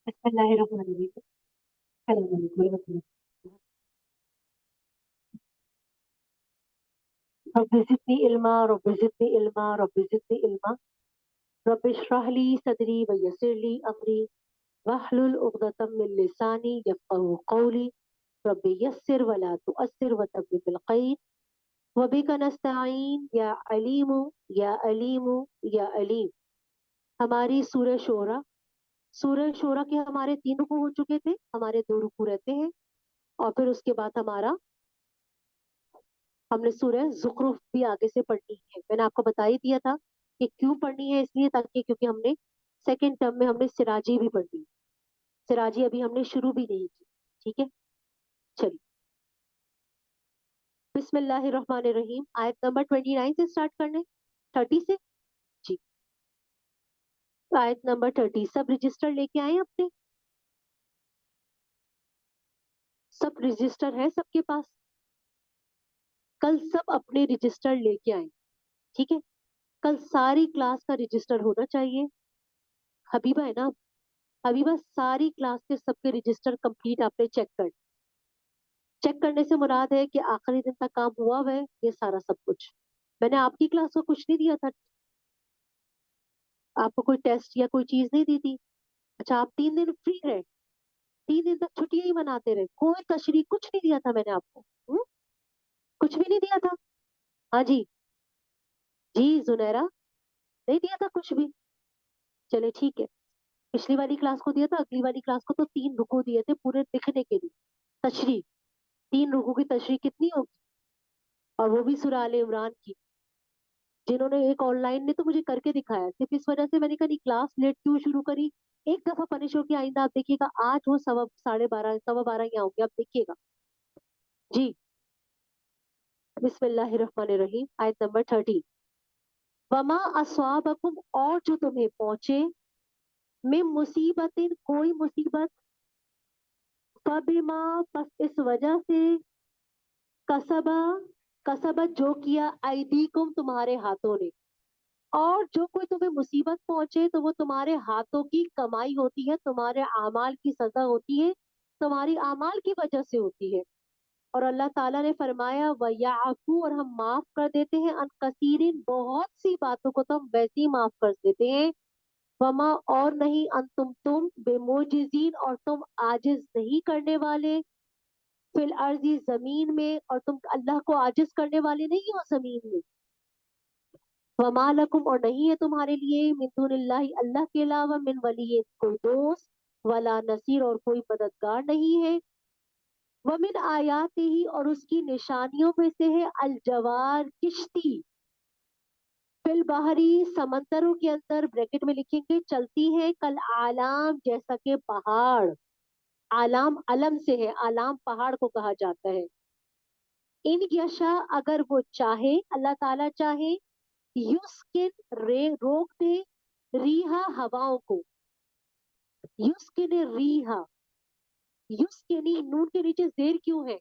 बिस्मिल्लाहिर्रहमानिर्रहीम। अस्सलाम वालेकुम रहमतुल्लाह। रब्बि ज़िदनी इल्मा रब्बि ज़िदनी इल्मा रब्बि ज़िदनी इल्मा रब्बि इश्रह ली सदरी व यस्सिर ली अमरी वहलुल उक़दतम मिन लिसानी यफ़क़हू क़ौली रब्बि यस्सिर व ला तुअस्सिर व तब्बिब बिल खैर व बिका नस्तईन या अलीमु या अलीम। हमारी सूरह शोरा के हमारे 3 रुकू हो चुके थे, हमारे 2 रुकू रहते हैं और फिर उसके बाद हमारा हमने सूरह ज़ुखरुफ भी आगे से पढ़नी है। मैंने आपको बता ही दिया था कि क्यों पढ़नी है, इसलिए ताकि क्योंकि हमने सेकंड टर्म में हमने सिराजी भी पढ़नी है। सिराजी अभी हमने शुरू भी नहीं की। ठीक है, चलिए। बिस्मिल्लाहिर्रहमानिर्रहीम। आयत नंबर 29 से स्टार्ट करने, 30 से। जी, आयत नंबर 30। सब रजिस्टर लेके आए अपने? सब रजिस्टर है सबके पास? कल सब अपने रजिस्टर लेके आए, ठीक है? कल सारी क्लास का रजिस्टर होना चाहिए। हबीबा है ना? हबीबा, सारी क्लास के सबके रजिस्टर कंप्लीट आपने चेक करने से मुराद है कि आखिरी दिन तक काम हुआ हुआ है ये सारा सब कुछ। मैंने आपकी क्लास को कुछ नहीं दिया था, आपको कोई टेस्ट या कोई चीज नहीं दी थी। अच्छा, आप 3 दिन फ्री रहे, 3 दिन तक छुट्टियां ही मनाते रहे, कोई तशरीह कुछ नहीं दिया था मैंने आपको। कुछ भी नहीं दिया था। हाँ जी, जी जुनैरा, नहीं दिया था कुछ भी। चले ठीक है, पिछली वाली क्लास को दिया था, अगली वाली क्लास को तो 3 रुकू दिए थे पूरे लिखने के लिए। तशरीह, 3 रुकू की तशरीह कितनी होगी, और वो भी सूरह आले इमरान की। जिन्होंने एक ऑनलाइन ने तो मुझे करके दिखाया, सिर्फ इस वजह से मैंने कहा नहीं क्लास लेट क्यों शुरू करी। एक दफा पनिश होकर आइंदा आप देखिएगा, आज वो 12:30 12:15 यहाँ होंगे, आप देखिएगा। जी, बिस्मिल्लाहिर्रहमानिर्रहीम। आयत नंबर 30। वमा अस्वाबकुम, और जो तुम्हें पहुंचे, में मुसीबतिन, कोई मुसीबत, फबिमा, बस इस वजह से, कसबा, कसबत, जो किया, ऐदीकुम, तुम्हारे हाथों ने। और जो कोई तुम्हें मुसीबत पहुंचे तो वो तुम्हारे हाथों की कमाई होती है, तुम्हारे आमाल की सजा होती है, तुम्हारी आमाल की वजह से होती है। और अल्लाह ताला ने फरमाया वयाफू, और हम माफ कर देते हैं, अन कसीरिन, बहुत सी बातों को तो हम वैसे ही माफ कर देते हैं। वमा, और नहीं, अन तुम बेमोजिजीन, और तुम आजिज नहीं करने वाले, फिल अर्जी, जमीन में, और तुम अल्लाह को आजिज करने वाले नहीं हो जमीन में। वमा लकुम, और नहीं है तुम्हारे लिए, मिन दुनिल्लाहि, अल्लाह के अलावा, मिन वली, कोई दोस्त, वला नसीर, और कोई मददगार नहीं है। वमिन आयात ही, और उसकी निशानियों में से है, अल जवार, किश्ती, फिल बहरी, समंदरों के अंदर, ब्रैकेट में लिखेंगे, चलती है, कल आलाम, जैसा के पहाड़। आलाम अलम से है, आलाम पहाड़ को कहा जाता है। इन यशा, अगर वो चाहे, अल्लाह ताला चाहे, युस्किन, रोक दे, रीहा, हवाओं को। युस्किन रीहा, युस्किनी, नून के नीचे जेर क्यों है?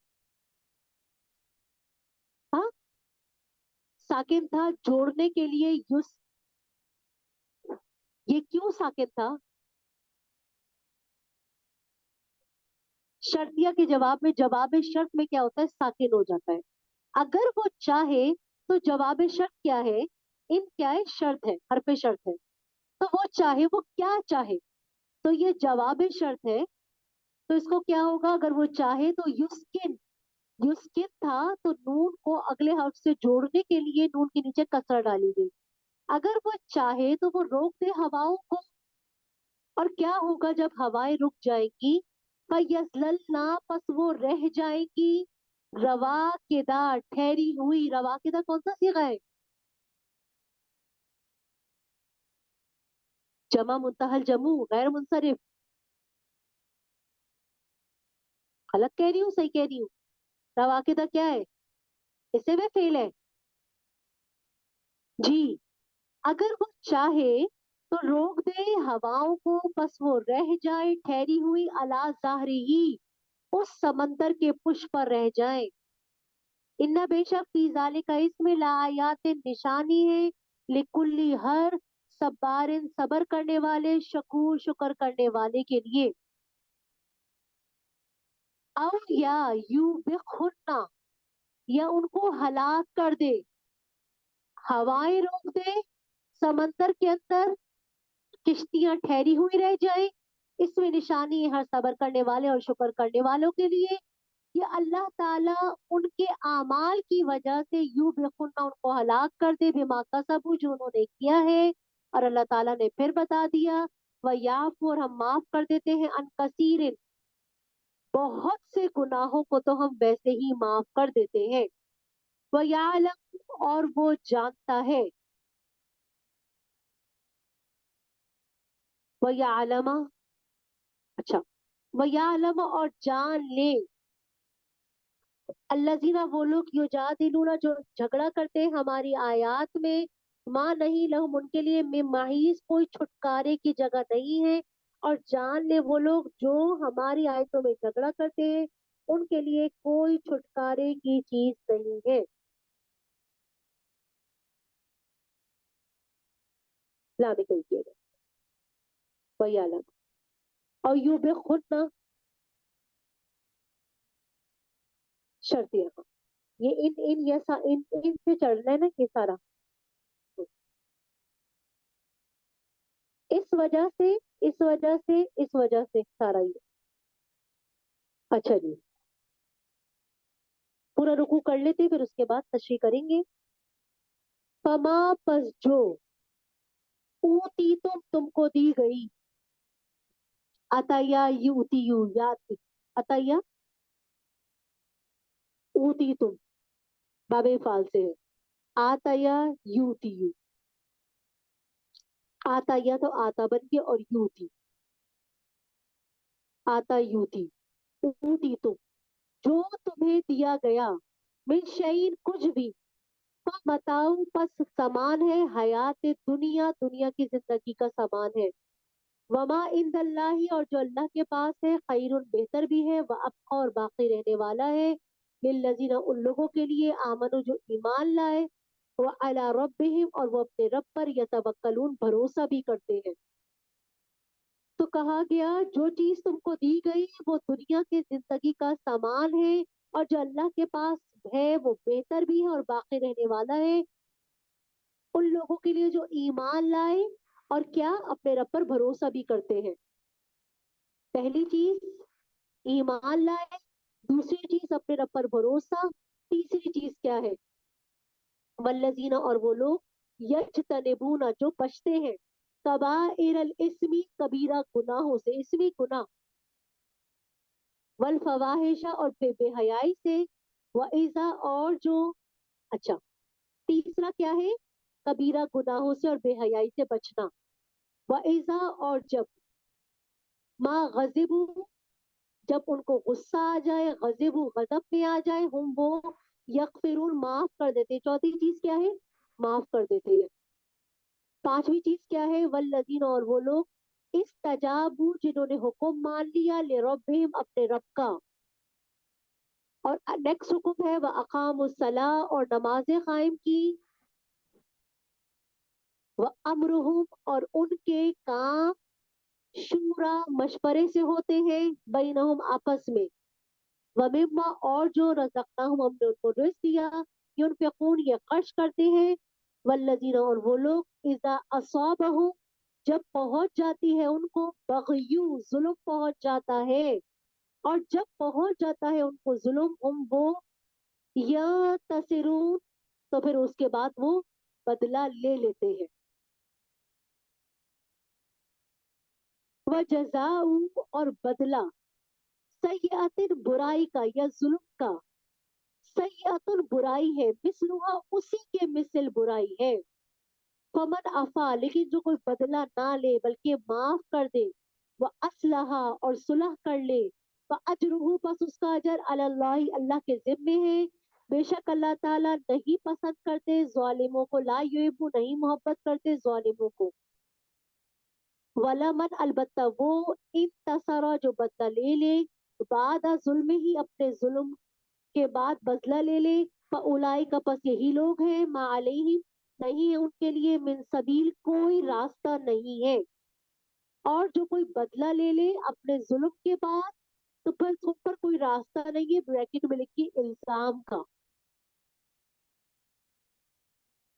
हाँ, साकिन था जोड़ने के लिए युस, ये क्यों साकिन था? शर्तिया के जवाब में, जवाब शर्त में क्या होता है, साकिन हो जाता है। अगर वो चाहे, तो जवाब शर्त क्या है, इन क्या है, शर्त है, हरफ शर्त है। तो वो चाहे, वो क्या चाहे, तो ये जवाब शर्त है। तो इसको क्या होगा, अगर वो चाहे तो युस्किन, युस्किन था तो नून को अगले हर्फ से जोड़ने के लिए नून के नीचे कसरा डाली गई। अगर वो चाहे तो वो रोक दे हवाओं को। और क्या होगा जब हवाएं रुक जाएंगी, फयज़ललना, पस वो रह जाएंगी, रवाकिदा, ठहरी हुई। रवाकिदा कौन सा सीगा है? जमा मुंतहल जमू, गैर मुंसरिफ। गलत कह रही हूँ, सही कह रही हूँ? रवाकिदा क्या है, इसे में फेल है। जी, अगर वो चाहे तो रोक दे हवाओं को, बस वो रह जाए ठहरी हुई, अला ज़ाहरी ही, उस समंदर के पुष्प पर रह जाए। इन्ना, बेशक, फी ज़ालिका, इसमें लायात, निशानी है, लिकुल्ली, हर सब्बारिन सबर करने वाले, शकूर शुक्र करने वाले के लिए। औ या यू बिखुन्ना, या उनको हलाक कर दे, हवाएं रोक दे, समंदर के अंदर किश्तियां ठहरी हुई रह जाए। इसमें निशानी है हर सबर करने वाले और शुक्र करने वालों के लिए। ये अल्लाह ताला उनके आमाल की वजह से यूं बेखुदा उनको हलाक कर दे, बिमा कसबू, जो उन्होंने किया है। और अल्लाह ताला ने फिर बता दिया, व याफू, और हम माफ कर देते हैं, अन कसीर, बहुत से गुनाहों को तो हम वैसे ही माफ कर देते हैं। व यालम, और वो जानता है। व यालमा, अच्छा, व यालम, और जान ले, अल्लाजीना, वो लोग युजादिलूना, जो झगड़ा करते हैं हमारी आयात में, माँ नहीं लहुम, उनके लिए में माहीस कोई छुटकारे की जगह नहीं है। और जान ले वो लोग जो हमारी आयतों में झगड़ा करते हैं, उनके लिए कोई छुटकारे की चीज नहीं है। ला निकल के वही आलम। और यू बे खुद ना, शर्त यहाँ, ये इन इन यसा इन से चढ़ना है ना ये सारा। इस वजह से, इस वजह से, इस वजह से सारा ये। अच्छा जी, पूरा रुकू कर लेते, फिर उसके बाद तशरीह करेंगे। फमा, पस जो, ऊती तुमको दी गई, अतया यूती यू, याद, अतया ऊती तुम, बाबे फाल से है, आतया यूती यू, आतया तो आता बन गया, और यूती, आता यूती, ऊती तुम, जो तुम्हें दिया गया, मिन शईन, कुछ भी, बताओ, बस सामान है, हयात दुनिया, दुनिया की जिंदगी का सामान है। वमा इंदल्लाही, और जो अल्लाह के पास है, खैरुन, बेहतर भी है, व अबका, और बाकी रहने वाला है, लिल्लज़ीना, उन लोगों के लिए, आमनु, जो ईमान लाए, व अला रब्बिहिम, और वो अपने रब पर, यतवक्कलून, भरोसा भी करते हैं। तो कहा गया जो चीज तुमको दी गई वो दुनिया की जिंदगी का सामान है, और जो अल्लाह के पास है वो बेहतर भी है और बाकी रहने वाला है, उन लोगों के लिए जो ईमान लाए और क्या अपने रब पर भरोसा भी करते हैं। पहली चीज ईमान लाए, दूसरी चीज अपने रब पर भरोसा, तीसरी चीज क्या है, वल्लजीना, और वो लोग, यज्तनिबूना, जो बचते हैं, कबाइरल इस्मी, कबीरा गुनाहों से, इसमी गुनाह, वल फवाहिशा, और बेहयाई से, व इजा, और जो, अच्छा, तीसरा क्या है, कबीरा गुनाहों से और बेहयाई से बचना, व इजा, और जब, माँ गजिबू, जब उनको गुस्सा आ जाए, गजिबू, गजब में आ जाए, हम वो, यगफिरून, माफ कर देते। चौथी चीज क्या है, माफ कर देते हैं। पांचवी चीज क्या है, वल्लजीन, और वो लोग, इस तजाबू, जिन्होंने हुक्म मान लिया, ले रब्बिहिम, अपने रब का। और नेक्स्ट हुक्म है, वह अकामुस्सला, और नमाजें कायम की, वह अमरुहुम, और उनके काम, शूरा, मशवरे से होते हैं, बैनहुम, आपस में, वमिम्मा, और जो रज़क़नाहुम, हमने उनको रिज़्क़ दिया, युनफिकून, ये खर्च करते हैं, वल्लज़ीना, और वो लोग, इज़ा असाबहुम, जब पहुंच जाती है उनको, बग़यू, जुल्म पहुंच जाता है, और जब पहुंच जाता है उनको जुल्म, वो, या तसिरून, तो फिर उसके बाद वो बदला ले लेते हैं। वह जजाऊ, और बदला, सय्यअतिन, बुराई का या जुल्म का, सय्यअतुन, बुराई है, मिसलुहा, उसी के मिसल बुराई है। फमन अफा, लेकिन जो कोई बदला ना ले बल्कि माफ कर दे, वह असलहा, और सुलह कर ले, वह अजरुहु, बस उसका अजर, अल्लाह, अल्लाह के जिम्मे है। बेशक अल्लाह ताला नहीं पसंद करते जालिमों को, ला युहिब्बु, नहीं मोहब्बत करते जालिमों को। वला मन, अलबत्ता वो, इन तसरा, जो बदला ले ले, बाद जुल्म ही, अपने जुल्म के बाद बदला ले ले, उलाई का, पस यही लोग हैं, मा अलैहिम, نہیں है उनके लिए मिन सबील, कोई रास्ता नहीं है। और जो कोई बदला ले ले अपने जुल्म के बाद, तो फिर तुम पर कोई रास्ता नहीं है, ब्रैकेट में लिखी इल्जाम का।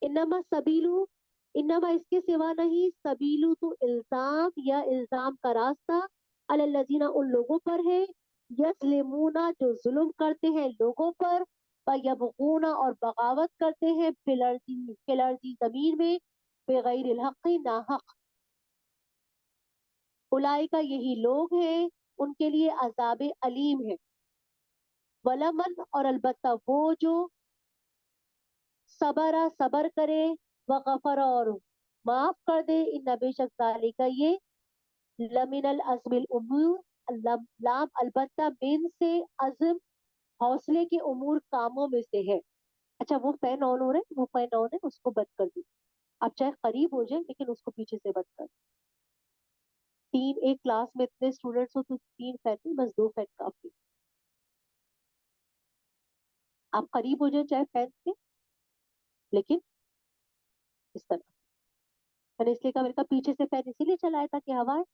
इन्नमा सबीलू, इन्नमा इसके सिवा नहीं, सबीलू तो इल्जाम या इल्जाम का रास्ता, अलल्लजीना उन लोगों पर है, यस्लिमूना जो जुल्म करते हैं लोगों पर, यबगूना और बगावत करते हैं फिल अर्दी जमीन में, बेगैर हक ना हक। उलाई का यही लोग हैं, उनके लिए अजाब अलीम है। वलमन और अलबत्ता वो जो सबरा सबर करे, व गफर और माफ कर दे, इन बेशक का ये लमिनल अज़मिल उमूर, लाम अलबत्ता बिन से अज़म हौसले के उमूर कामों में से है। अच्छा वो फैन ऑन हो रहे हैं, वो फैन ऑन है, उसको बंद कर दी। आप चाहे करीब हो जाए लेकिन उसको पीछे से बंद कर। तीन, एक क्लास में इतने स्टूडेंट्स हो तो तीन फैन नहीं, बस दो फैन काफी। आप करीब हो जाए चाहे फैन के, लेकिन इस तरह। मैंने इसलिए कहा, मेरे का पीछे से फैन इसीलिए चलाया था कि हवा है।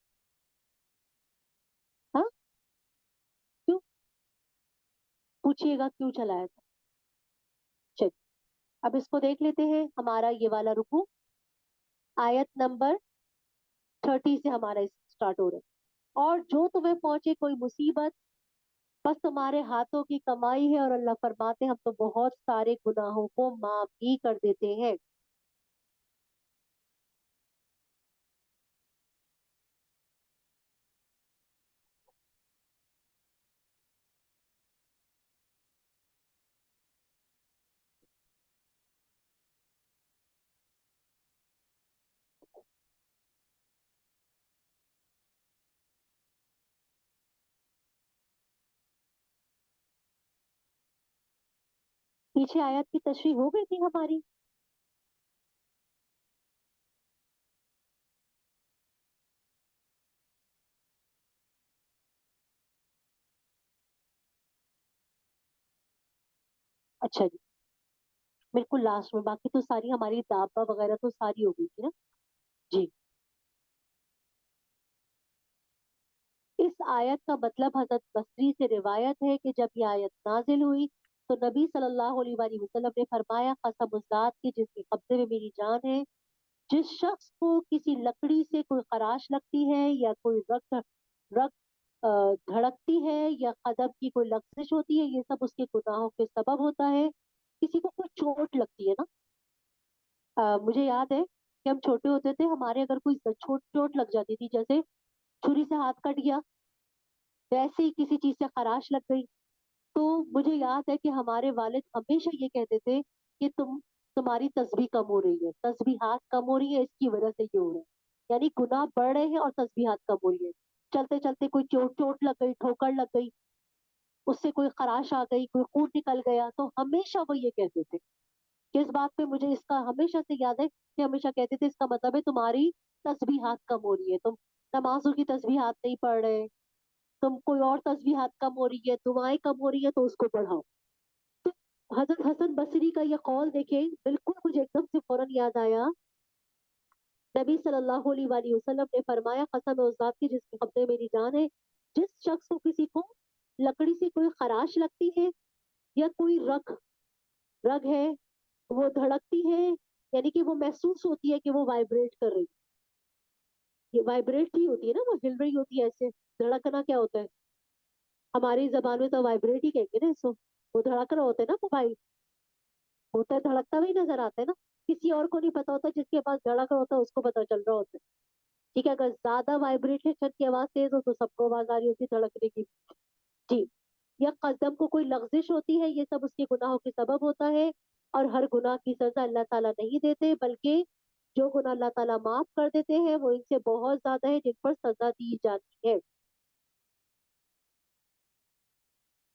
हाँ, क्यों? पूछिएगा क्यों चलाया था। चलिए अब इसको देख लेते हैं, हमारा ये वाला रुकू आयत नंबर 30 से हमारा स्टार्ट हो रहा है। और जो तुम्हें पहुंचे कोई मुसीबत, बस तुम्हारे हाथों की कमाई है, और अल्लाह फरमाते हम तो बहुत सारे गुनाहों को माफ भी कर देते हैं। पीछे आयत की तशरीह हो गई थी हमारी। अच्छा जी, बिल्कुल लास्ट में, बाकी तो सारी हमारी दाबा वगैरह तो सारी हो गई थी ना। जी। इस आयत का मतलब हजरत बसरी से रिवायत है कि जब ये आयत नाजिल हुई तो नबी सल्लल्लाहु अलैहि वसल्लम ने फरमाया, कसम उस जात की जिसके कब्जे में मेरी जान है, जिस शख्स को किसी लकड़ी से कोई खराश लगती है या कोई रग रग धड़कती है या कदम की कोई लग्जिश होती है, ये सब उसके गुनाहों के सबब होता है। किसी को कोई चोट लगती है ना, मुझे याद है कि हम छोटे होते थे, हमारे अगर कोई चोट चोट लग जाती थी, जैसे छुरी से हाथ कट गया, वैसे ही किसी चीज से खराश लग गई, तो मुझे याद है कि हमारे वालिद हमेशा ये कहते थे कि तुम्हारी तस्बीह कम हो रही है, तस्बीहात कम हो रही है, इसकी वजह से ये हो रहा है। यानी गुनाह बढ़ रहे हैं और तस्बीहात कम हो रही है। चलते चलते कोई चोट चोट लग गई, ठोकर लग गई, उससे कोई खराश आ गई, कोई खून निकल गया, तो हमेशा वो ये कहते थे। किस बात पे मुझे इसका हमेशा से याद है कि हमेशा कहते थे इसका मतलब है तुम्हारी तस्बीहात कम हो रही है, तुम नमाजों की तस्बीहात नहीं पढ़ रहे, तुम कोई और तस्बीहात कम हो रही है, दुआएं कम हो रही है, तो उसको बढ़ाओ। तो हजरत हसन बसरी का ये कौल देखें, बिल्कुल मुझे एकदम से फौरन याद आया। नबी सल्लल्लाहु अलैहि वसल्लम ने फरमाया, कसम है उस जात की जिसके कब्जे में मेरी जान है, जिस शख्स को किसी को लकड़ी से कोई खराश लगती है या कोई रग रग है वो धड़कती है, यानी कि वो महसूस होती है कि वो वाइब्रेट कर रही है। ये वाइब्रेट ही होती है ना, वो हिल रही होती है ऐसे। धड़कना क्या होता है? हमारी जबान में तो वाइब्रेट ही कहेंगे ना इसको। वो धड़क रहा होता है ना मोबाइल, होता है धड़कता हुआ ही नजर आता है ना। किसी और को नहीं पता होता, जिसके पास धड़क रहा होता है उसको पता चल रहा होता है। ठीक है, अगर ज्यादा वाइब्रेशन की आवाज तेज हो तो सबको आवाज आ रही होती है धड़कने की। जी। या कदम को कोई लग्जिश होती है, ये सब उसके गुनाहों के सबब होता है। और हर गुनाह की सजा अल्लाह ताला नहीं देते, बल्कि जो गुनाह अल्लाह ताला माफ कर देते हैं वो इनसे बहुत ज्यादा है जिन पर सजा दी जाती है।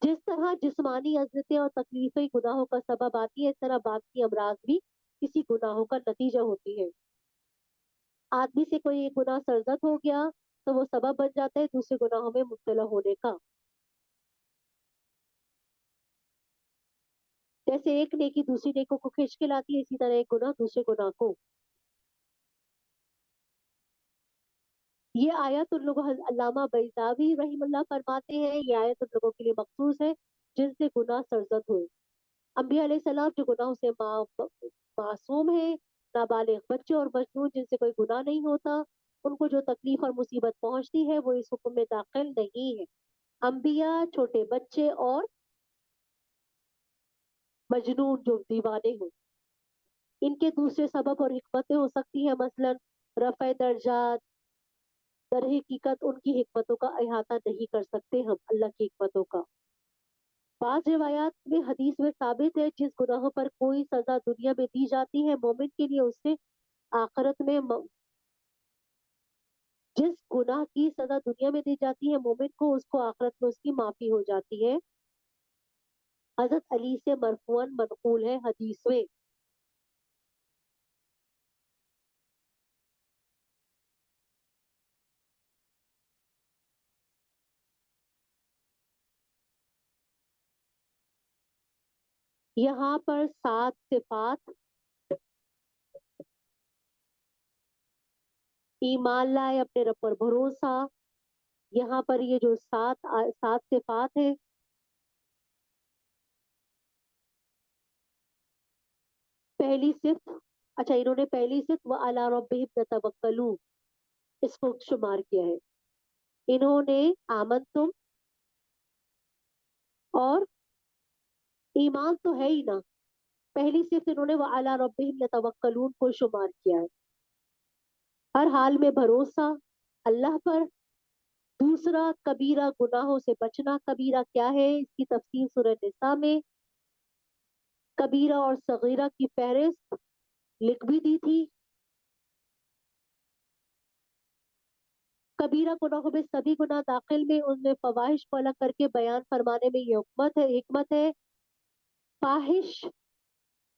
जिस तरह जिस्मानी अजरतें और तकलीफें गुनाहों का सबब आती है, इस तरह बाकी अमराज भी किसी गुनाहों का नतीजा होती है। आदमी से कोई एक गुनाह सरजद हो गया तो वो सबब बन जाता है दूसरे गुनाहों में मुब्तला होने का। जैसे एक नेकी दूसरी नेकी को खींच के लाती है, इसी तरह एक गुनाह दूसरे गुनाह को। ये आयत उन लोगों, अल्लामा बैज़ावी रहीमहुल्लाह फरमाते हैं, ये आयत उन लोगों के लिए मखसूस है जिनसे गुनाह सरजद हुए। अंबिया अलैहिस्सलाम जो गुनाहों से मासूम है, नाबालिग बच्चे और मजनून जिनसे कोई गुनाह नहीं होता, उनको जो तकलीफ और मुसीबत पहुंचती है वो इस हुक्म में दाखिल नहीं है। अंबिया, छोटे बच्चे और मजनून जो दीवाने हों, इनके दूसरे सबब और हिकमतें हो सकती है, मसलन रफ़े दर्जात। दर हकीकत उनकी हिकमतों का अहाता नहीं कर सकते हम, अल्लाह की हिकमतों का। बाज़ रिवायात में, हदीस में साबित है, जिस गुनाह पर कोई सजा दुनिया में दी जाती है मोमिन के लिए, उससे आखिरत में जिस गुनाह की सजा दुनिया में दी जाती है मोमिन को, उसको आखिरत में उसकी माफी हो जाती है। हजरत अली से मरफूअन मनकूल है हदीस में। यहाँ पर 7 सिफात, ईमान लाए, अपने रब पर भरोसा, यहाँ पर ये जो 7 सिफात है, पहली सिर्फ, अच्छा इन्होंने पहली सिर्फ व अला रब्बिहिम यतवक्कलून इसको शुमार किया है। इन्होंने आमन तुम और ईमान तो है ही ना, पहली सिर्फ इन्होंने व अला रब्बिहिम यतवक्कलून को शुमार किया है। हर हाल में भरोसा अल्लाह पर। दूसरा, कबीरा गुनाहों से बचना। कबीरा क्या है, इसकी तफसील सूरह निसा में कबीरा और सगीरा की फहरिस्त लिख भी दी थी। कबीरा गुनाहों में सभी गुनाह दाखिल में, उनमें फवाहिश को अलग करके बयान फरमाने में ये हिकमत है। फाहिश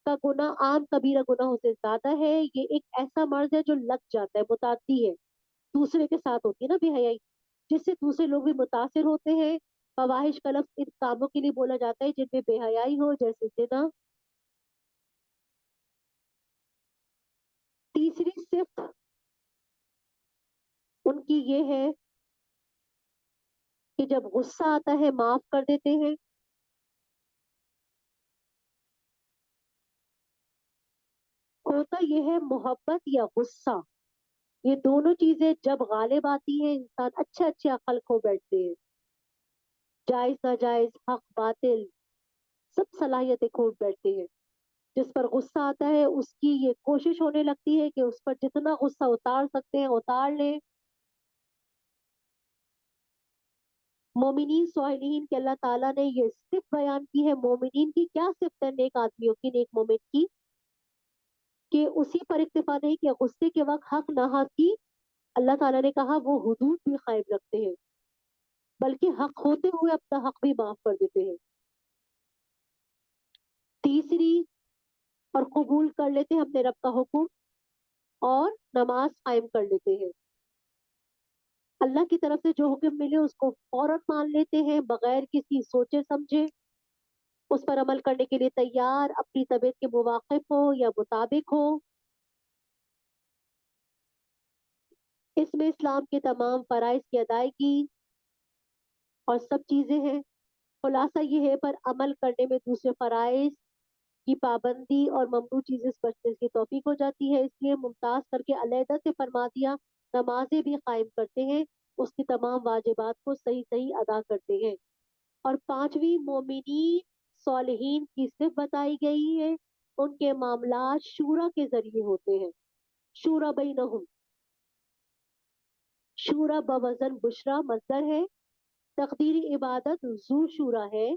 का गुनाह आम कबीरा गुनाहों से ज्यादा है। ये एक ऐसा मर्ज है जो लग जाता है, मुतादी है, दूसरे के साथ होती है ना बेहयाई, जिससे दूसरे लोग भी मुतासिर होते हैं। फवाहिश का लफ्ज इन कामों के लिए बोला जाता है जिनमें बेहयाई हो, जैसे जिना। तीसरी सिर्फ उनकी ये है कि जब गुस्सा आता है माफ कर देते हैं। होता ये है, मोहब्बत या गुस्सा, ये दोनों चीजें जब गालिब आती हैं, इंसान अच्छे अच्छे अकल खो बैठते हैं। जायज नाजायज, हक बातिल, सब सलाहियतें खो बैठते हैं। जिस पर गुस्सा आता है उसकी ये कोशिश होने लगती है कि उस पर जितना गुस्सा उतार सकते हैं उतार ले। मोमिनीन स्वालिहीन के अल्लाह ताला ने ये सिर्फ बयान की है। मोमिनीन की क्या सिर्फ है, नेक आदमियों की, नेक मोमिन की, कि उसी पर इक्तिफा नहीं किया, गुस्से के वक्त हक ना हक की अल्लाह ताला ने कहा वो हुदूद भी कायम रखते हैं, बल्कि हक होते हुए अपना हक भी माफ कर देते हैं। तीसरी, और कबूल कर लेते हैं अपने रब का हुक्म और नमाज कायम कर लेते हैं। अल्लाह की तरफ से जो हुक्म मिले उसको फौरन मान लेते हैं, बगैर किसी सोचे समझे उस पर अमल करने के लिए तैयार, अपनी तबीयत के मुवाकिफ हो या मुताबिक हो। इसमें इस्लाम के तमाम फराइज की अदायगी और सब चीजें हैं। खुलासा ये है, पर अमल करने में दूसरे फराइज की पाबंदी और ममनू चीजें से बचने की तौफीक हो जाती है, इसलिए मुमताज करके अलहदा से फरमा दिया। नमाजें भी कायम करते हैं, उसकी तमाम वाजिबात को सही सही अदा करते हैं। और पांचवी, मोमिनी सालिहीन की सिर्फ बताई गई है, उनके मामला शूरा के जरिए होते हैं। शूरा बैनहुम, शूरा बवजन बुशरा मजदर है। तकदीरी इबादत जू शूरा है।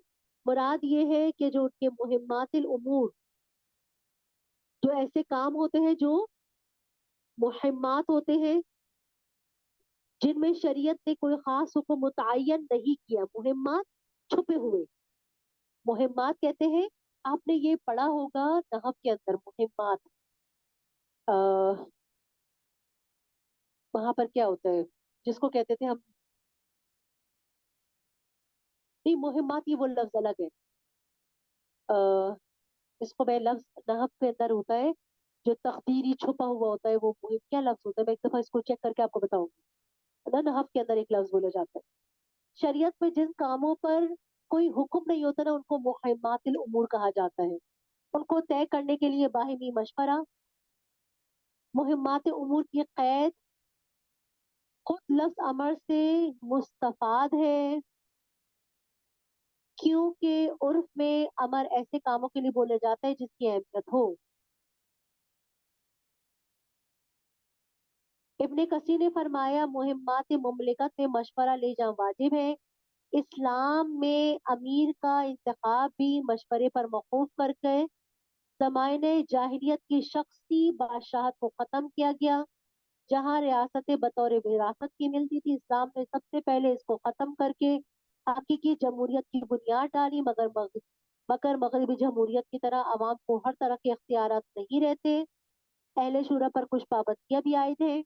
मुराद ये है कि जो उनके मुहिम्मातिल उमूर, जो ऐसे काम होते हैं, जो मुहिम्मात होते हैं जिनमें शरीयत ने कोई खास हुक्म मुतय्यन नहीं किया, मुहिम्मात छुपे हुए, मुहिम्मात कहते हैं। आपने ये पढ़ा होगा नहव के अंदर, मुहिम्मात, वहां पर क्या होता है जिसको कहते थे हम, नहीं मुहिम्मात ये वो लफ्ज अलग है। اس کو میں لفظ نحف کے اندر ہوتا ہے جو تقدیری چھپا ہوا ہوتا ہے، وہ کیا لفظ ہوتا ہے، میں ایک دفعہ اس کو چیک کر کے آپ کو بتاؤں گی نا، نحف کے اندر ایک لفظ بولا جاتا ہے۔ شریعت میں جن کاموں پر کوئی حکم نہیں ہوتا نا، ان کو مہمات الامور کہا جاتا ہے۔ ان کو طے کرنے کے لیے باہمی مشورہ، مہمات امور کی قید خود لفظ امر سے مستفاد ہے، کیونکہ عرف میں امر ایسے کاموں کے لیے بولے جاتا ہے جس کی اہمیت ہو۔ ابن کثیر نے فرمایا مہمات مملکت میں مشورہ لے جانا واجب ہے۔ اسلام میں امیر کا انتخاب بھی مشورے پر موقوف کر کے زمانے جاہلیت کی شخصی بادشاہت کو ختم کیا گیا، جہاں ریاستیں بطور وراثت کی ملتی تھی۔ اسلام نے سب سے پہلے اس کو ختم کر کے حقیقی جمہوریت کی بنیاد ڈالی، مگر مغربی جمہوریت کی طرح عوام کو ہر طرح کے اختیارات نہیں رہتے، اہل شورا پر کچھ پابندیاں بھی عائد ہیں۔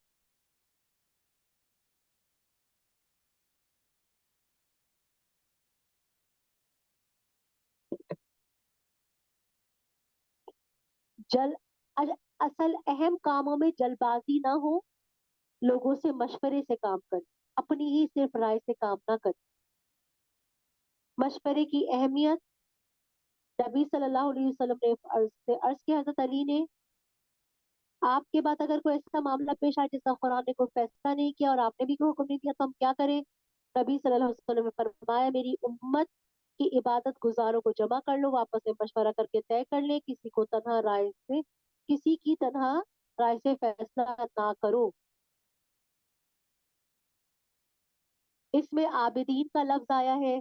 جل اصل اہم کاموں میں جلد بازی نہ ہو، لوگوں سے مشورے سے کام کریں، اپنی ہی صرف رائے سے کام نہ کریں۔ مشورے کی اہمیت نبی صلی اللہ علیہ وسلم نے عرض کیا، حضرت علی نے، آپ کے بعد اگر کوئی ایسا معاملہ پیش آئے جس کا قرآن نے کوئی فیصلہ نہیں کیا اور آپ نے بھی کوئی حکم نہیں دیا تو ہم کیا کریں؟ نبی صلی اللہ علیہ وسلم نے فرمایا میری امت کی عبادت گزاروں کو جمع کر لو، آپس میں مشورہ کر کے طے کر لیں، کسی کی تنہا رائے سے فیصلہ نہ کرو۔ اس میں عابدین کا لفظ آیا ہے،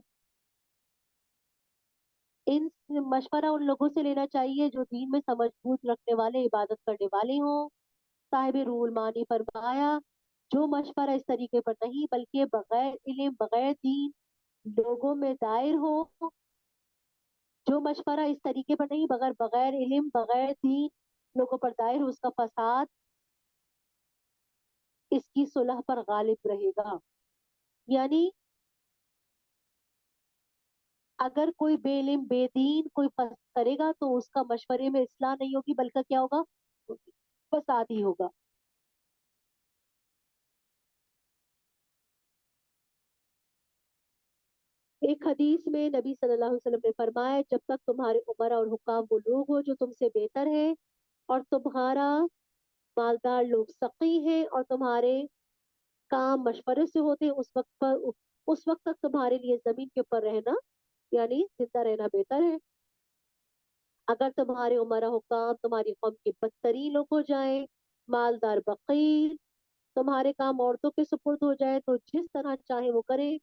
ان مشورہ ان لوگوں سے لینا چاہیے جو دین میں سمجھ بوجھ رکھنے والے، عبادت کرنے والے ہوں۔ صاحب روح المانی فرمایا جو مشورہ اس طریقے پر نہیں بلکہ بغیر علم بغیر دین لوگوں میں دائر ہو، جو مشورہ اس طریقے پر نہیں بغیر بغیر علم بغیر دین لوگوں پر دائر ہو، اس کا فساد اس کی صلح پر غالب رہے گا۔ یعنی اگر کوئی بے علم بے دین کوئی کرے گا تو اس کا مشورے میں اصلاح نہیں ہوگی بلکہ کیا ہوگا؟ فساد ہی ہوگا۔ ایک حدیث میں نبی صلی اللہ علیہ وسلم نے فرمایا جب تک تمہارے عمرا اور حکام وہ لوگ ہو جو تم سے بہتر ہے اور تمہارا مالدار لوگ سقی ہیں اور تمہارے کام مشورے سے ہوتے ہیں، اس وقت تک تمہارے لیے زمین کے اوپر رہنا یعنی زندہ رہنا بہتر ہے۔ اگر تمہارے عمرا حکام تمہاری قوم کے بدترین لوگ ہو جائیں، مالدار بخیل، تمہارے کام عورتوں کے سپرد ہو جائے تو جس طرح چاہے وہ کرے،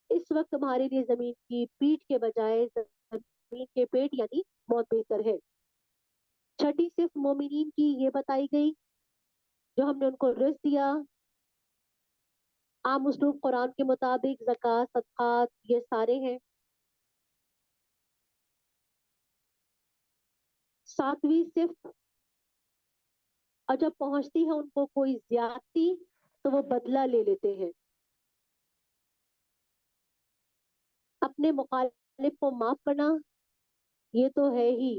اس وقت تمہارے لیے زمین کی پیٹھ کے بجائے زمین کے پیٹ یعنی موت بہتر ہے۔ چھٹی صرف مومنین کی یہ بتائی گئی جو ہم نے ان کو رزق دیا، عام اسلوب قرآن کے مطابق زکوٰۃ صدقات یہ سارے ہیں۔ ساتویں صرف اور جب پہنچتی ہے ان کو کوئی زیادتی تو وہ بدلہ لے لیتے ہیں، اپنے مخالف کو معاف کرنا یہ تو ہے ہی،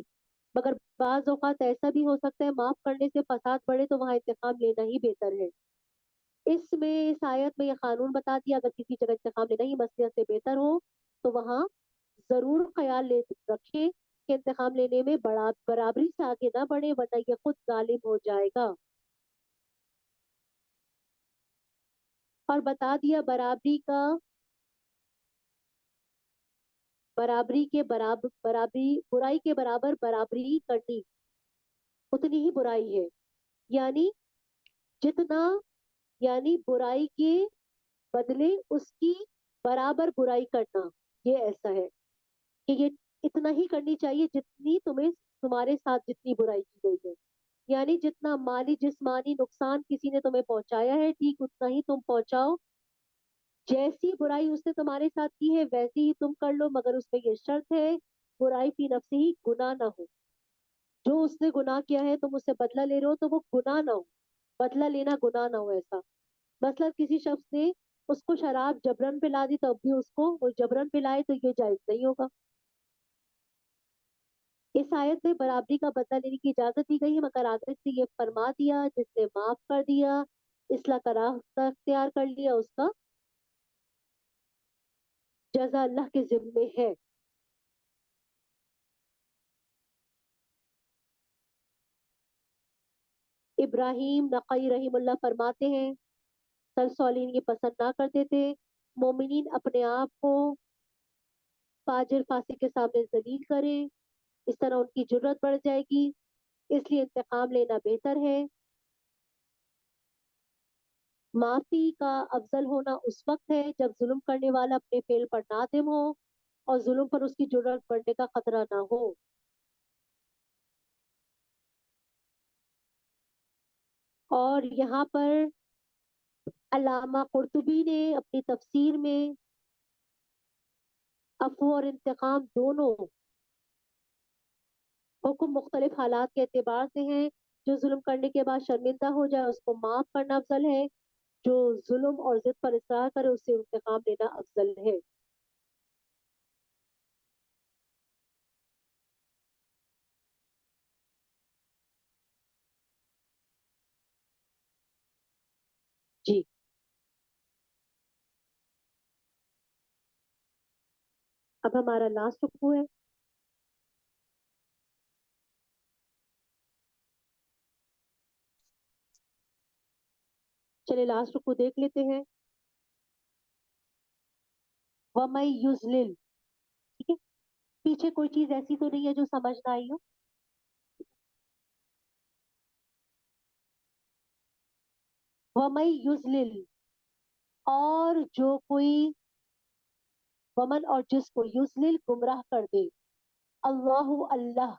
مگر بعض اوقات ایسا بھی ہو سکتا ہے معاف کرنے سے فساد بڑھے تو وہاں انتقام لینا ہی بہتر ہے۔ اس آیت میں یہ قانون بتا دیا اگر کسی جگہ انتقام لینا ہی مصلحت سے بہتر ہو تو وہاں ضرور خیال رکھیں کہ انتقام لینے میں برابری سے آگے نہ بڑھے ورنہ یہ خود ظالم ہو جائے گا۔ اور بتا دیا برابری کے برابر برائی کے برابر برابری کرنی اتنی ہی برائی ہے، یعنی جتنا یعنی برائی کے بدلے اس کی برابر برائی کرنا، یہ ایسا ہے کہ یہ اتنا ہی کرنی چاہیے جتنی تمہارے ساتھ جتنی برائی کی گئی ہے، یعنی جتنا مالی جسمانی نقصان کسی نے تمہیں پہنچایا ہے ٹھیک اتنا ہی تم پہنچاؤ، جیسی برائی اس نے تمہارے ساتھ کی ہے ویسی ہی تم کر لو، مگر اس میں یہ شرط ہے برائی فی نفسی ہی گناہ نہ ہو، جو اس نے گناہ کیا ہے تم اس سے بدلہ لے رہے ہو تو وہ گناہ نہ ہو، بدلہ لینا گناہ نہ ہو ایسا۔ مثلا کسی شخص نے اس کو شراب جبرن پلا دی تو اب بھی اس کو وہ جبرن پلائے تو یہ جائز نہیں ہوگا۔ اس آیت میں برابری کا بدلہ لینے کی اجازت دی گئی ہے، مگر آگے سے یہ فرما دیا جس نے معاف کر دیا، اصلاح کا راستہ اختیار کر لیا، اس کا جزا اللہ کے ذمے ہے۔ ابراہیم نقی رحم اللہ فرماتے ہیں سرسولین یہ پسند نہ کرتے تھے مومنین اپنے آپ کو فاجر فاسق کے سامنے ذلیل کریں، اس طرح ان کی جرت بڑھ جائے گی، اس لیے انتقام لینا بہتر ہے۔ معافی کا افضل ہونا اس وقت ہے جب ظلم کرنے والا اپنے فعل پر نادم ہو اور ظلم پر اس کی جرت بڑھنے کا خطرہ نہ ہو۔ اور یہاں پر علامہ قرطبی نے اپنی تفسیر میں عفو اور انتقام دونوں حکم مختلف حالات کے اعتبار سے ہیں۔ جو ظلم کرنے کے بعد شرمندہ ہو جائے اس کو معاف کرنا افضل ہے، جو ظلم اور ضد پر اصرار کرے اس سے انتقام لینا افضل ہے۔ جی اب ہمارا لاسٹ رکوع ہے، چلے لاسٹ رکوع دیکھ لیتے ہیں۔ وَمَن یُضْلِلْ، ٹھیک ہے، پیچھے کوئی چیز ایسی تو نہیں ہے جو سمجھ نہ آئی ہو؟ وَمَن یُضْلِلْ، اور جو کوئی، ومن اور جس کو یضلل گمراہ کر دے، اللہ اللہ،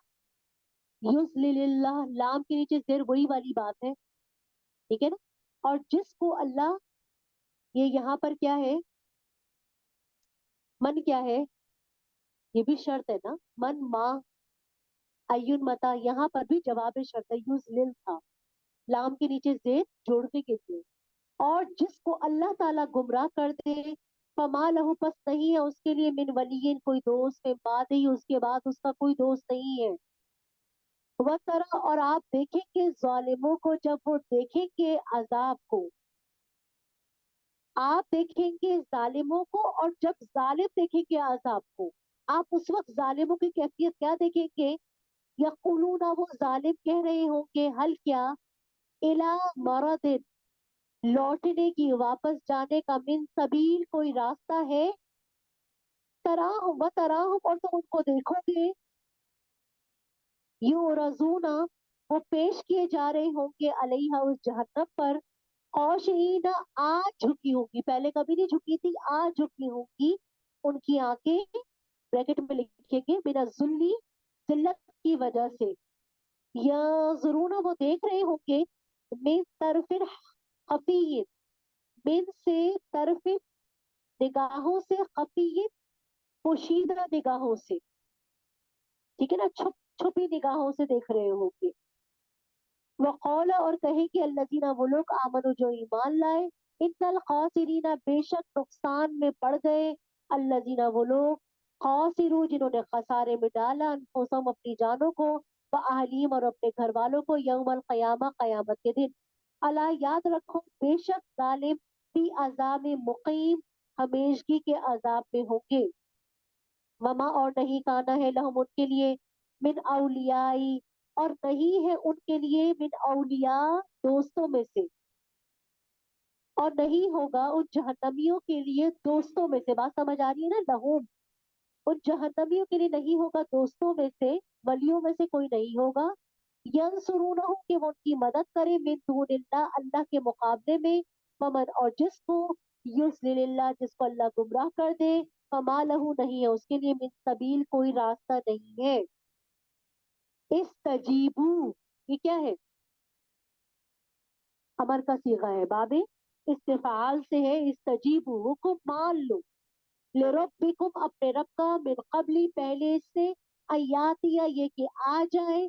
یضلل اللہ لام کے نیچے زیر وہی والی بات ہے، ٹھیک ہے نا، اور جس کو اللہ، یہ یہاں پر کیا ہے، من کیا ہے، یہ بھی شرط ہے نا، من ما ایون متا، یہاں پر بھی جواب شرط ہے، یضلل تھا، لام کے نیچے زیر جوڑنے کے لیے، اور جس کو اللہ تعالیٰ گمراہ کر دے، فما لہو، پس نہیں ہے اس کے لیے، من ولی کوئی دوست، میں بعد ہی اس کے بعد اس کا کوئی دوست نہیں ہے۔ وہ طرح، اور آپ دیکھیں گے ظالموں کو جب وہ دیکھیں گے عذاب کو، آپ دیکھیں گے ظالموں کو، اور جب ظالم دیکھیں گے عذاب کو، آپ اس وقت ظالموں کی کیفیت کیا دیکھیں گے؟ یقولون، وہ ظالم کہہ رہے ہوں گے، حل کیا، الا مرد، لوٹنے کی، واپس جانے کا، من سبیل، کوئی راستہ ہے، تراہم و تراہم، اور تم ان کو دیکھو گے، یعرضون، وہ پیش کیے جا رہے ہوں گے، علیہا، اس جہنم پر، خاشعین، آج جھکی ہوگی، پہلے کبھی نہیں جھکی تھی، آج جھکی ہوگی ان کی آنکھیں، بریکٹ میں لکھیں گے، من الذلی، ذلت کی وجہ سے، ضرور وہ دیکھ رہے ہوں گے، من طرف خفی، من سے طرف، نگاہوں سے، خفی، پوشیدہ نگاہوں سے، ٹھیک ہے نا، چھپ چھپی نگاہوں سے دیکھ رہے ہوں گے، وقول، اور کہیں کہ الذین، وہ لوگ، آمنو، جو ایمان لائے، ان الخاسرین، بے شک نقصان میں پڑ گئے، الذین، وہ لوگ، خاسرو، جنہوں نے خسارے میں ڈالا، انفسہم، اپنی جانوں کو، واہلیم، اور اپنے گھر والوں کو، یوم القیامہ، قیامت کے دن، الا، یاد رکھو، بے شک ظالم، فی عذاب مقیم، ہمیشگی کے عذاب میں ہوں گے، وما، اور نہیں کانا ہے، لہم، ان کے لیے، من اولیائی، اور نہیں ہے ان کے لیے، من اولیاء، دوستوں میں سے، اور نہیں ہوگا ان جہنمیوں کے لیے دوستوں میں سے، بات سمجھ آ رہی ہے نا، لہم، ان جہنمیوں کے لیے نہیں ہوگا دوستوں میں سے، ولیوں میں سے کوئی نہیں ہوگا، ینصرونہم، کہ وہ ان کی مدد کرے، من دون اللہ، اللہ کے مقابلے میں، ومن، اور جس کو، یضلل اللہ، جس کو اللہ گمراہ کر دے، فما لہو، نہیں ہے اس کے لیے، من سبیل، کوئی راستہ نہیں ہے۔ استجیبو، یہ کیا ہے، امر کا صیغہ ہے، باب استفعال سے ہے، استجیبو، حکم مان لو، لربکم، اپنے رب کا، من قبلی، پہلے سے، ایاتیہ، یہ کہ آ جائے،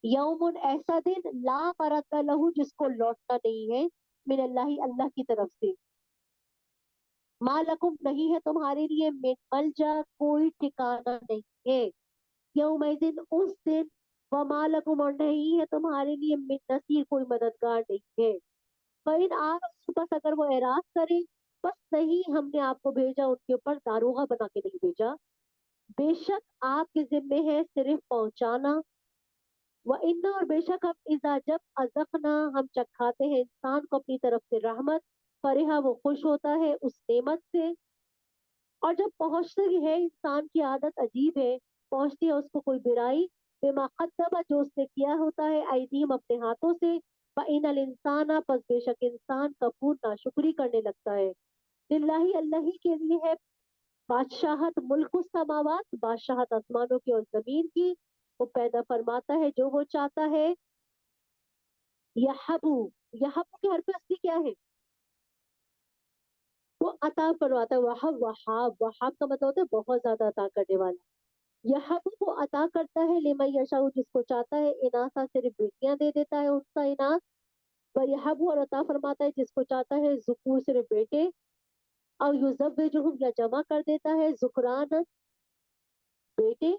یومن، ایسا دن، لا مرد لہو، جس کو لوٹنا نہیں ہے، من اللہ، اللہ کی طرف سے، ما لکم، نہیں ہے تمہارے لیے، من ملجا، کوئی ٹھکانہ نہیں ہے، यौमैदिन उस दिन, वमा लकुम और नहीं है तुम्हारे लिए, मिन नसीर कोई मददगार नहीं है। फ़इन आरज़ू बस अगर वो एराज करे, बस नहीं हमने आपको भेजा उनके ऊपर दारोगा बना के नहीं भेजा, बेशक आपके जिम्मे है सिर्फ पहुंचाना। व इन्ना और बेशक हम इज़ा जब अज़क़ना हम चखाते हैं इंसान को अपनी तरफ से रहमत, फरिहा वो खुश होता है उस नेमत से। और जब पहुंचती है इंसान की आदत अजीब है, पहुंचती है उसको कोई बुराई, बिमा क़द्दमा जो उसने किया होता है, अयदीहिम अपने हाथों से, व इनल इंसाना पस बेशक इंसान कफूर नाशुक्री करने लगता है। लिल्लाही अल्लाह ही के लिए है बादशाहत, मुल्क समावात बादशाहत आसमानों की और जमीन की, वो पैदा फरमाता है जो वो चाहता है। यहबू, यहबू के हर पे असली क्या है? वो अता फरमाता है। वहाब वहाब वहाब का मतलब होता है बहुत ज्यादा अता करने वाला। यहबू को अता करता है लिमन यशाऊ जिसको चाहता है, इनासा सिर्फ बेटियां दे देता है उसका इनास, व यहबू और अता फरमाता है जिसको चाहता है जुकूर सिर्फ बेटे, और युज़व्विजुहुम या जमा कर देता है जुकरान बेटे,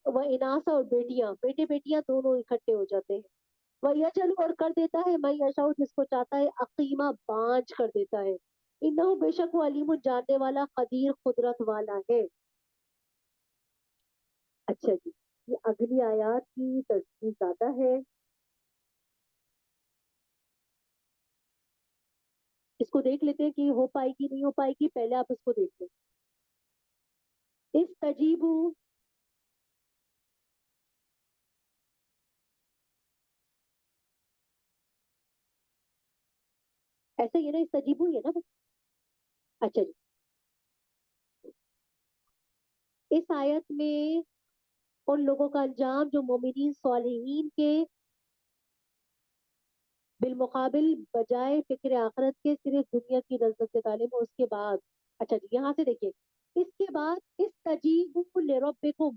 व इनासा और बेटियां, बेटे बेटियां दोनों इकट्ठे हो जाते हैं। वह यजल और कर देता है मैं यशाऊ जिसको चाहता है अकीमा बांझ कर देता है। इन्नहु बेशक वो अलीम जानने वाला कदीर कुदरत वाला है। अच्छा जी, ये अगली आयत की तस्वीर ज्यादा है, इसको देख लेते हैं कि हो पाएगी नहीं हो पाएगी, पहले आप इसको देख लें। इस तजीबू, ऐसा ही है ना, इस तजीबू ही है ना? अच्छा जी, इस आयत में उन लोगों का अंजाम जो मोमिनीन सालिहीन के बिलमुकाबिल बजाय फिक्र आखिरत के सिर्फ दुनिया की लज्जत से तालिब हो, उसके बाद। अच्छा जी, यहाँ से देखिए, इसके बाद इस तजीबु लिरब्बिकुम,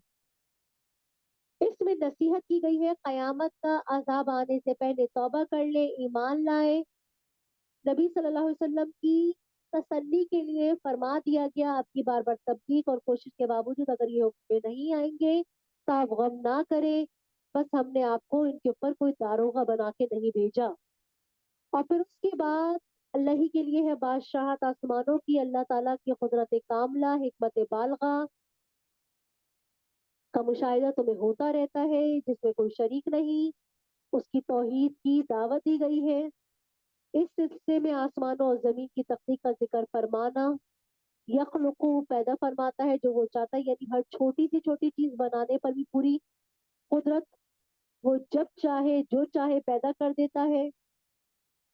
इसमें नसीहत की गई है कयामत का अजाब आने से पहले तौबा कर ले, ईमान लाए। नबी सल्लल्लाहु अलैहि वसल्लम की तसल्ली के लिए फरमा दिया गया आपकी बार बार तब्दीक और कोशिश के बावजूद अगर ये हुक्म नहीं आएंगे तो आप गम ना करें, बस हमने आपको इनके ऊपर कोई दारोगा बना के नहीं भेजा। और फिर उसके बाद अल्लाह ही के लिए है बादशाहत आसमानों की, अल्लाह ताला की कुदरत कामला हिकमत बालगा का मुशाहिदा तुम्हें होता रहता है जिसमें कोई शरीक नहीं, उसकी तौहीद की दावत दी गई है। इस सिलसिले में आसमानों और जमीन की तख्लीक का जिक्र फरमाना, यखलुकु पैदा फरमाता है जो वो चाहता है, यानी हर छोटी सी छोटी चीज बनाने पर भी पूरी कुदरत, वो जब चाहे जो चाहे पैदा कर देता है।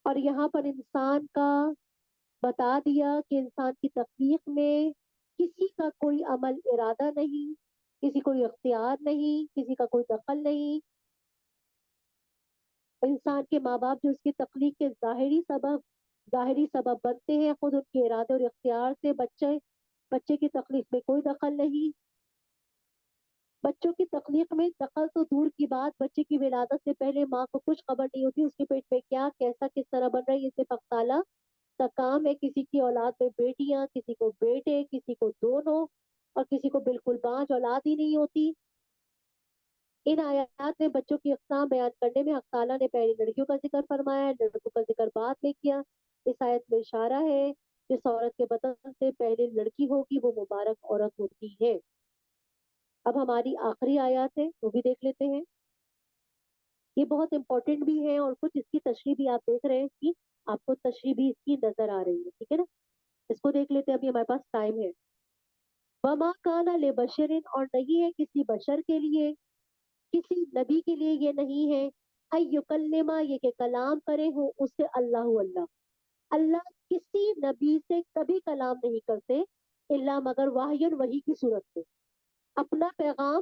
और यहाँ पर इंसान का बता दिया कि इंसान की तख्लीक में किसी का कोई अमल इरादा नहीं, किसी कोई इख्तियार नहीं, किसी का कोई दखल नहीं। इंसान के माँ बाप जो उसकी तख्लीक के जाहिरी सबब बनते हैं, खुद उनके इरादे और इख्तियार से बच्चे बच्चे की तख्लीक में कोई दखल नहीं। बच्चों की तख्लीक में दखल तो दूर की बात, बच्चे की विलादत से पहले माँ को कुछ खबर नहीं होती उसके पेट में क्या कैसा किस तरह बन रहा है, ये सिर्फ अल्लाह ताला का काम है। किसी की औलाद में बेटियां, किसी को बेटे, किसी को दोनों, और किसी को बिल्कुल बांझ औलाद ही नहीं होती। इन आयात में बच्चों की अक़साम बयान करने में हक़ ताला ने पहले लड़कियों का जिक्र फरमाया, लड़कों का जिक्र बाद में किया। इस आयत में इशारा है जिस औरत के बतन से पहले लड़की होगी वो मुबारक औरत होती है। अब हमारी आखिरी आयत है, वो भी देख लेते हैं। ये बहुत इंपॉर्टेंट भी है और कुछ इसकी तशरीह भी आप देख रहे हैं कि आपको तशरीह भी इसकी नजर आ रही है, ठीक है ना? इसको देख लेते हैं, अभी हमारे पास टाइम है। वमा काना ले बशरिन और नहीं है किसी बशर के लिए, किसी नबी के लिए ये नहीं है, अय्युकल्लिमा ये के कलाम करे हो उससे अल्लाह अल्लाह, अल्लाह किसी नबी से कभी कलाम नहीं करते, इल्ला मगर वाहियन वही की सूरत में, अपना पैगाम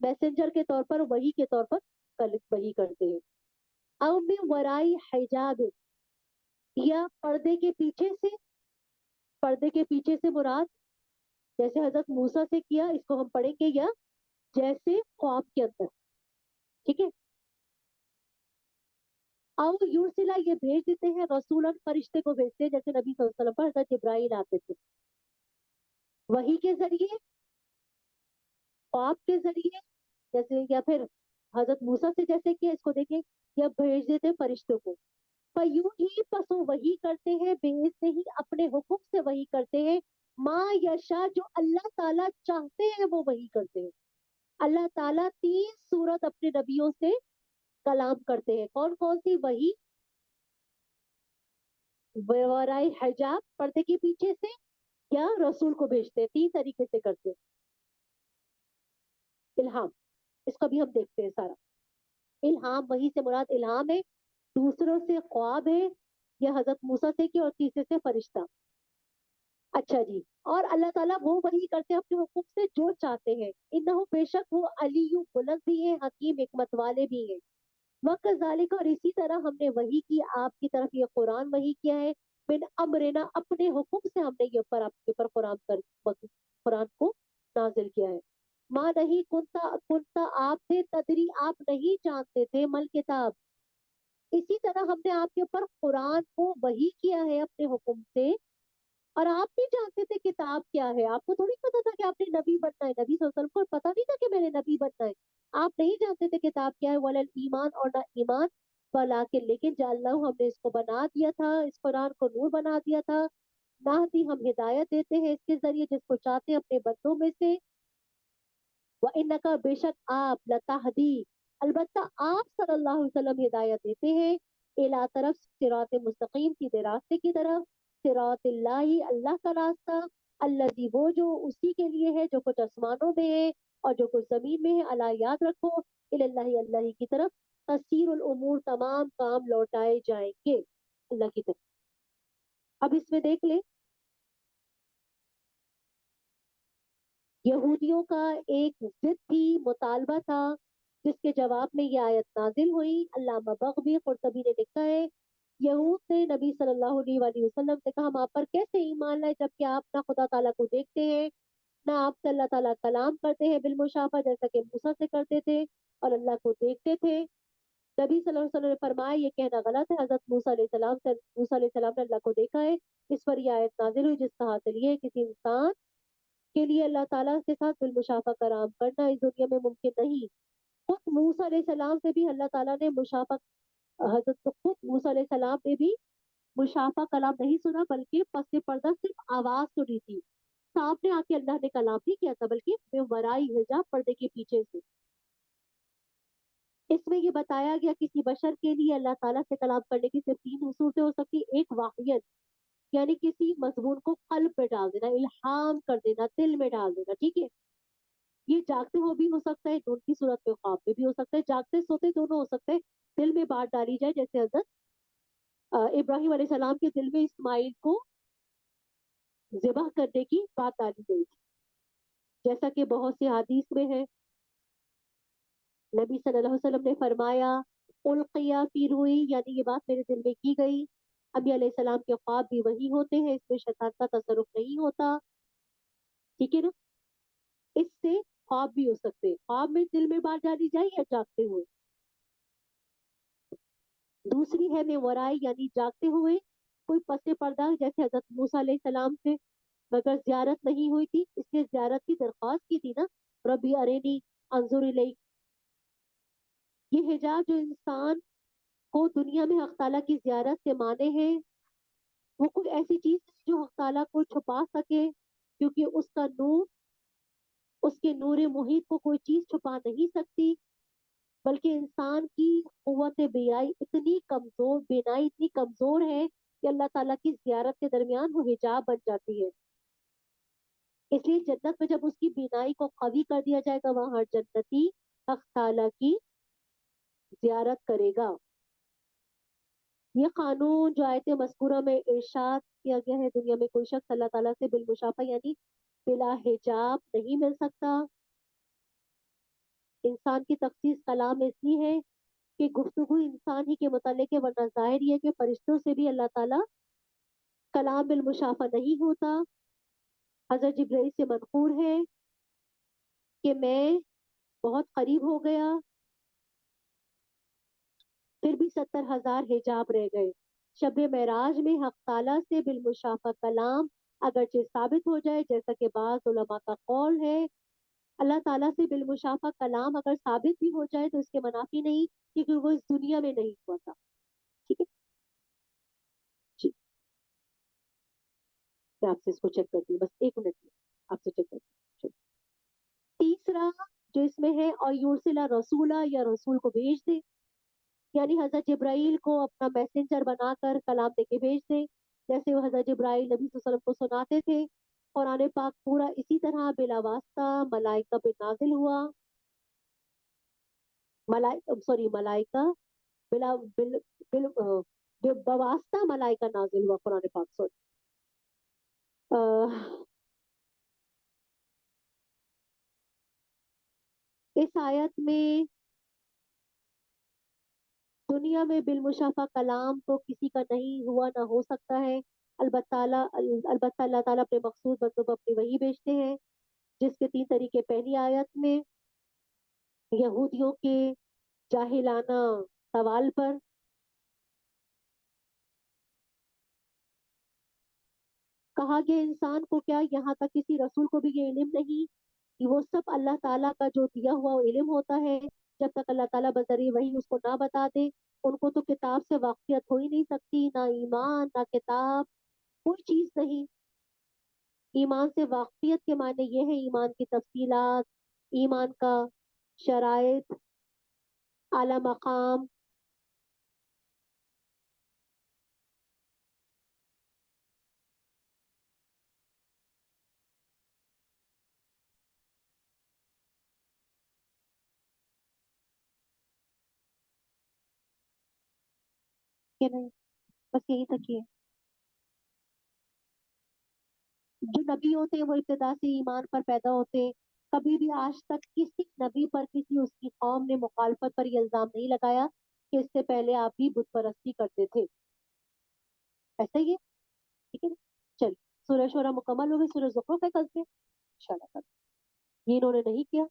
मैसेंजर के तौर पर वही के तौर पर वही करते हैं। अव में वराई हिजाब, या पर्दे के पीछे से, पर्दे के पीछे से मुराद जैसे हजरत मूसा से किया इसको हम पढ़ेंगे, या जैसे ख्वाब के अंदर, ठीक है। आओ यूरसिला ये भेज देते हैं, रसूलन फरिश्ते को भेजते हैं, जैसे नबी सल्लल्लाहु अलैहि वसल्लम पर हजरत जिब्राइल आते थे, वही के जरिए, ख्वाब के जरिए, جیسے یا پھر حضرت موسیٰ سے جیسے کہ اس کو دیکھیں یا بھیج دیتے فرشتوں کو. فیوں ہی پسو وہی کرتے ہیں بے سے ہی اپنے حکم سے وہی کرتے ہیں ما یشا جو اللہ تعالیٰ چاہتے ہیں وہ وہی کرتے ہیں. اللہ تعالیٰ 3 صورت اپنے نبیوں سے کلام کرتے ہیں. کون کون سی؟ وہی ورائے حجاب پردے کے پیچھے سے یا رسول کو بھیجتے ہیں. 3 طریقے سے کرتے ہیں. الہام اس کو بھی ہم دیکھتے ہیں سارا. الہام وہی سے مراد الہام ہے، دوسروں سے خواب ہے یا حضرت موسیٰ سے کی، اور تیسرے سے فرشتہ. اچھا جی. اور اللہ تعالیٰ وہ وہی کرتے ہیں اپنے حکم سے جو چاہتے ہیں. انہو بے شک وہ علی بلند بھی ہے، حکیم حکمت والے بھی ہیں. وَكَذَلِكَ اور اسی طرح ہم نے وہی کی آپ کی طرف یہ قرآن وہی کیا ہے من امرنا اپنے حکم سے ہم نے یہ اوپر آپ کے اوپر قرآن کو نازل کیا ہے. ماں نہیں کنتا آپ تھے تدری آپ نہیں جانتے تھے مل کتاب. اسی طرح ہم نے آپ کے اوپر قرآن کو وہی کیا ہے اپنے حکم سے، اور آپ نہیں جانتے تھے کتاب کیا ہے. آپ کو تھوڑی پتا تھا کہ آپ نے نبی بننا ہے. نبی صلی اللہ علیہ وسلم کو پتا نہیں تھا کہ میں نے نبی بننا ہے. آپ نہیں جانتے تھے کتاب کیا ہے. ولا ایمان اور نہ ایمان ولیکن لیکن جعلناہ ہم نے اس کو بنا دیا تھا، اس قرآن کو نور بنا دیا تھا. نہدی ہم ہدایت دیتے ہیں اس کے ذریعے جس کو چاہتے ہیں اپنے بندوں میں سے. وَإِنَّكَ بے شک آپ لتہدی البتہ آپ صلی اللہ علیہ وسلم ہدایت دیتے ہیں الی طرف صراط مستقیم سیدھے راستے کی طرف. صراط اللہ اللہ کا راستہ، الذی وہ جو اسی کے لیے ہے جو کچھ آسمانوں میں ہے اور جو کچھ زمین میں ہے. اللہ یاد رکھو الی اللہ اللہ کی طرف تسیر الامور تمام کام لوٹائے جائیں گے اللہ کی طرف. اب اس میں دیکھ لیں یہودیوں کا ایک ضد تھی، مطالبہ تھا، جس کے جواب میں یہ آیت نازل ہوئی. علامہ بغوی قرطبی نے لکھا ہے یہود نے نبی صلی اللہ علیہ وآلہ وسلم سے کہا ہم آپ پر کیسے ایمان لائے جبکہ آپ نہ خدا تعالیٰ کو دیکھتے ہیں نہ آپ سے اللہ تعالیٰ کلام کرتے ہیں بالمشافہ جیسا کہ موسیٰ سے کرتے تھے اور اللہ کو دیکھتے تھے. نبی صلی اللہ علیہ وسلم نے فرمایا یہ کہنا غلط ہے. حضرت موسیٰ علیہ السلام سے موسیٰ علیہ السلام نے اللہ کو دیکھا ہے. اس پر یہ آیت نازل ہوئی جس کا حاصل یہ ہے کسی انسان کے لیے اللہ تعالیٰ کے ساتھ بالمشافہ کرام کرنا اس دنیا میں ممکن نہیں. خود موسیٰ علیہ السلام سے بھی اللہ تعالیٰ نے مشافہ حضرت خود موسیٰ علیہ السلام نے بھی مشافہ کلام نہیں سنا بلکہ پس پردہ صرف آواز سنی تھی. سامنے آ کے اللہ نے کلام نہیں کیا تھا بلکہ بے ورائی حجاب پردے کے پیچھے سے. اس میں یہ بتایا گیا کسی بشر کے لیے اللہ تعالیٰ سے کلام کرنے کی صرف 3 صورتیں ہو سکتی. ایک واقعیت یعنی کسی مضمون کو قلب میں ڈال دینا، الہام کر دینا، دل میں ڈال دینا. ٹھیک ہے، یہ جاگتے ہو بھی ہو سکتا ہے، نون کی صورت میں خواب میں بھی ہو سکتا ہے، جاگتے سوتے دونوں ہو سکتے ہیں. دل میں بات ڈالی جائے جیسے حضرت ابراہیم علیہ السلام کے دل میں اسماعیل کو ذبح کرنے کی بات ڈالی گئی تھی، جیسا کہ بہت سی حدیث میں ہے. نبی صلی اللہ علیہ وسلم نے فرمایا القیا فی روحی یعنی یہ بات میرے دل میں کی گئی. ابی علیہ السلام کے خواب بھی وہی ہوتے ہیں، اس میں شیطان کا تصرف نہیں ہوتا. ٹھیک ہے نا، اس سے خواب بھی ہو سکتے ہیں، خواب میں دل میں بات ڈالی جائے یا جاگتے ہوئے. دوسری ہے میں ورائی یعنی جاگتے ہوئے کوئی پس پردہ جیسے حضرت موسیٰ علیہ السلام سے مگر زیارت نہیں ہوئی تھی اس نے زیارت کی درخواست کی تھی نا، ربی ارینی انظر الیک. یہ حجاب جو انسان کو دنیا میں حق تعالیٰ کی زیارت سے مانے ہیں وہ کوئی ایسی چیز جو حق تعالیٰ کو چھپا سکے، کیونکہ اس کا نور اس کے نور محیط کو کوئی چیز چھپا نہیں سکتی. بلکہ انسان کی قوت بینائی اتنی کمزور ہے کہ اللہ تعالیٰ کی زیارت کے درمیان وہ حجاب بن جاتی ہے. اس لیے جنت میں جب اس کی بینائی کو قوی کر دیا جائے گا وہاں ہر جنتی حق تعالیٰ کی زیارت کرے گا. یہ قانون جو آیت مذکورہ میں ارشاد کیا گیا ہے دنیا میں کوئی شخص اللہ تعالیٰ سے بالمشافہ یعنی بلا حجاب نہیں مل سکتا. انسان کی تخصیص کلام اس لیے ہے کہ گفتگو انسان ہی کے متعلق ہے، ورنہ ظاہر یہ ہے کہ فرشتوں سے بھی اللہ تعالیٰ کلام بالمشافہ نہیں ہوتا. حضرت جبرائیل سے منقول ہے کہ میں بہت قریب ہو گیا پھر بھی 70,000 حجاب رہ گئے. شب معراج میں حق تعالیٰ سے بالمشافہ کلام اگرچہ ثابت ہو جائے جیسا کہ بعض علماء کا قول ہے اللہ ताला से बिलमुशाफा कलाम अगर साबित भी हो जाए तो इसके मनाफी नहीं, क्योंकि वो इस दुनिया में नहीं हुआ था। ठीक है जी, मैं आपसे इसको चेक करती हूँ, बस 1 मिनट में आपसे चेक करती हूँ। तीसरा जो इसमें है, और यूरसिला रसूला, या रसूल को भेज दे, यानी हजरत जिब्राइल को अपना मैसेंजर बनाकर कलाम देके भेज दे, जैसे वो हजरत जिब्राइल नबी सल्लल्लाहु अलैहि वसल्लम को सुनाते थे। कुरान पाक पूरा इसी तरह बिला वास्ता मलाइका पे नाजिल हुआ। मलाइका बिला बिल बिल बवास्ता मलाइका नाजिल हुआ कुरान पाक। सॉरी, इस आयत में दुनिया में बिलमुशाफा कलाम तो किसी का नहीं हुआ, ना हो सकता है। अलबत्ता अल्लाह ताला अपने मखसूस बंदों पर अपनी वही भेजते हैं, जिसके 3 तरीके। पहली आयत में यहूदियों के जाहिलाना सवाल पर कहा गया, इंसान को क्या यहाँ तक किसी रसूल को भी ये इल्म नहीं कि वो सब अल्लाह ताला का जो दिया हुआ वो इल्म होता है। जब तक अल्लाह ताला बजरिए वही उसको ना बता दे, उनको तो किताब से वाकियत हो ही नहीं सकती, ना ईमान ना किताब, कोई चीज नहीं। ईमान से वाकफियत के मायने ये है, ईमान की तफसीलात, ईमान का शराइत, आला मकाम। कि नहीं, बस यही तक ही है। जो नबी होते हैं वो इब्तिदा से ईमान पर पैदा होते हैं। कभी भी आज तक किसी नबी पर किसी उसकी कौम ने मुखालफत पर ये इल्जाम नहीं लगाया कि इससे पहले आप भी बुत परस्ती करते थे। ऐसा ही है। ठीक है, चलिए। सूरह शोरा मुकम्मल हो गई, सूरह ज़ुखरुफ है कल से इंशाल्लाह। ये इन्होंने नहीं किया।